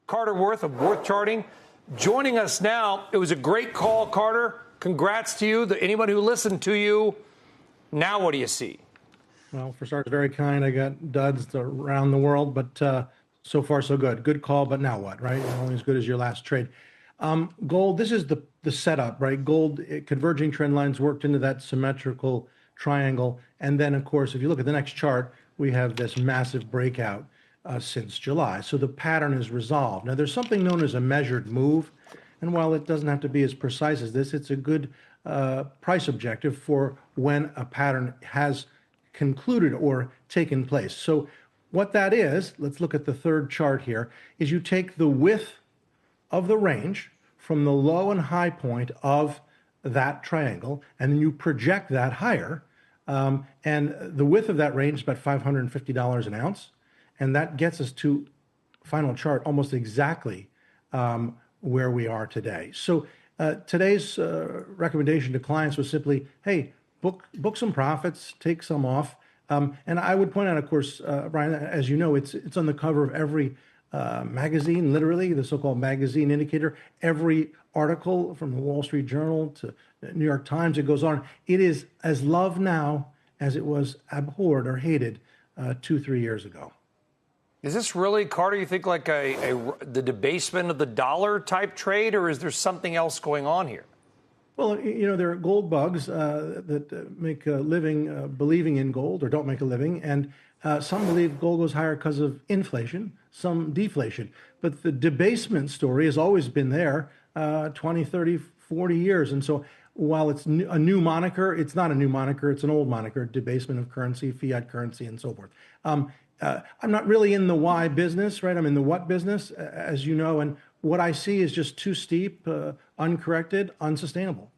Carter Worth of Worth Charting, joining us now. It was a great call, Carter. Congrats to you. Anyone who listened to you. Now what do you see? Well, for starters, very kind. I got duds around the world, but so far so good. Good call, but now what, right? You're only as good as your last trade. Gold, this is the setup, right? Gold, converging trend lines worked into that symmetrical triangle. And then, of course, if you look at the next chart, we have this massive breakout since July. So the pattern is resolved. Now, there's something known as a measured move. And while it doesn't have to be as precise as this, it's a good price objective for when a pattern has concluded or taken place. So what that is, let's look at the third chart here, is you take the width of the range from the low and high point of that triangle, and then you project that higher. And the width of that range is about $550 an ounce. And that gets us to, final chart, almost exactly where we are today. So today's recommendation to clients was simply, hey, book some profits, take some off. And I would point out, of course, Brian, as you know, it's on the cover of every magazine, literally, the so-called magazine indicator, every article from the Wall Street Journal to New York Times, it goes on. It is as loved now as it was abhorred or hated 2-3 years ago. Is this really, Carter, you think like the debasement of the dollar type trade, or is there something else going on here? Well, you know, there are gold bugs that make a living believing in gold or don't make a living. And some believe gold goes higher because of inflation, some deflation. But the debasement story has always been there 20, 30, 40 years. And so while it's a new moniker, it's not a new moniker. It's an old moniker, debasement of currency, fiat currency, and so forth. I'm not really in the why business, right? I'm in the what business, as you know, and what I see is just too steep, uncorrected, unsustainable.